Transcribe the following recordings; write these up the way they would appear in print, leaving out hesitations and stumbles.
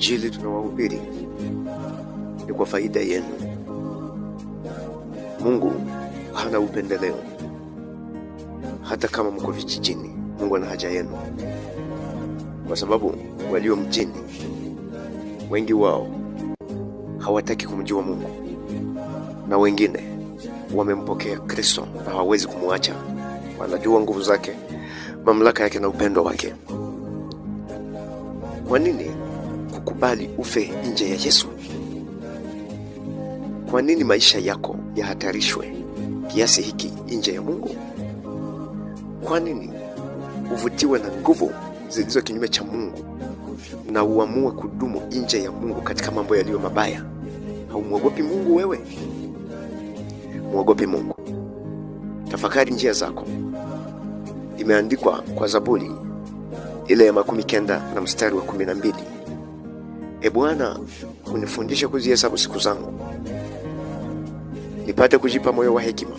Injili tunawahubiri ni kwa faida yenu. Mungu hana upendeleo. Hata kama mko vijijini, Mungu ana haja yenu, kwa sababu walio mjini wengi wao hawataki kumjua Mungu, na wengine wamempokea Kristo na hawawezi kumuacha. Wanajua nguvu zake, mamlaka yake na upendo wake. Kwa nini kukubali ufe nje ya Yesu? Kwa nini maisha yako yahatarishwe kiasi hiki nje ya Mungu? Kwa nini uvutiwe na nguvu zilizo kinyume cha Mungu na uamue kudumu nje ya Mungu katika mambo yaliyo mabaya? Haumwogopi Mungu wewe? Mwogopi Mungu. Tafakari njia zako. Imeandikwa kwa Zaburi ile ya 90 na mstari wa 12. E Bwana, unifundishe kuzihesabu siku zangu, nipate kujipa moyo wa hekima.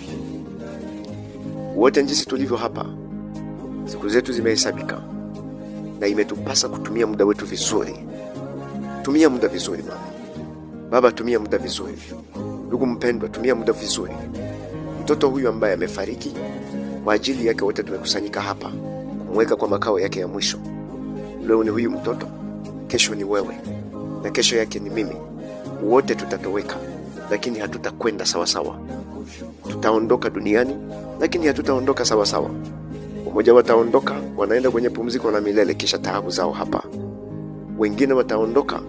Wote jinsi tulivyo hapa, siku zetu zimehesabika, na imetupasa kutumia muda wetu vizuri. Tumia muda vizuri mama. Baba, tumia muda vizuri. Ndugu mpendwa, tumia muda vizuri. Mtoto huyu ambaye amefariki, kwa ajili yake wote tumekusanyika hapa kumweka kwa makao yake ya mwisho. Leo ni huyu mtoto, kesho ni wewe, na kesho yake ni mimi. Wote tutatoweka, lakini hatutakwenda sawa sawa. Tutaondoka duniani, lakini hatutaondoka sawa sawa. Mmoja wataondoka wanaenda kwenye pumziko la milele, kisha taabu zao hapa. Wengine wataondoka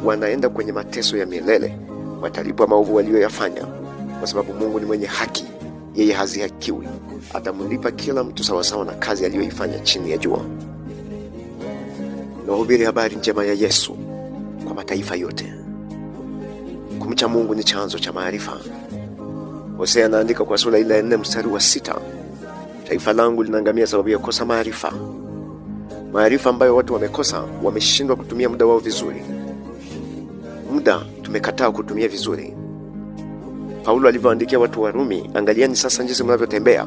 wanaenda kwenye mateso ya milele, watalipwa maovu walioyafanya, kwa sababu Mungu ni mwenye haki. Yeye hazihakiwi. Atamlipa kila mtu sawa sawa na kazi aliyoifanya chini ya jua. Nahubiri habari njema ya Yesu kwa mataifa yote. Kumcha Mungu ni chanzo cha maarifa. Hosea anaandika kwa sura ile 4 mstari wa 6. Taifa langu linaangamia sababu ya kosa maarifa. Maarifa ambayo watu wamekosa, wameshindwa kutumia muda wao vizuri. Muda tumekataa kutumia vizuri. Paulo alivyoandikia watu wa Rumi, angalieni sasa jinsi mnavyotembea,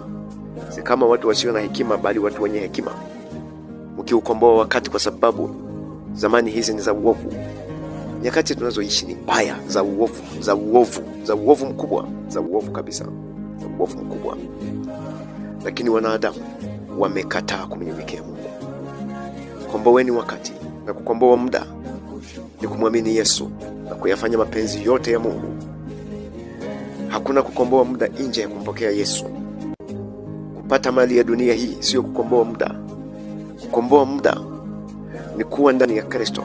si kama watu wasio na hekima, bali watu wenye hekima, mkiukomboa wakati, kwa sababu zamani hizi ni za uovu. Nyakati tunazoishi ni mbaya, za uovu mkubwa, za uovu kabisa, za uovu mkubwa. Lakini wanadamu wamekataa kumnyenyekea Mungu. Komboweni wakati, na kukomboa muda ni kumwamini Yesu na kuyafanya mapenzi yote ya Mungu. Hakuna kukomboa muda nje ya kumpokea Yesu. Kupata mali ya dunia hii sio kukomboa muda. Kukomboa muda ni kuwa ndani ya Kristo.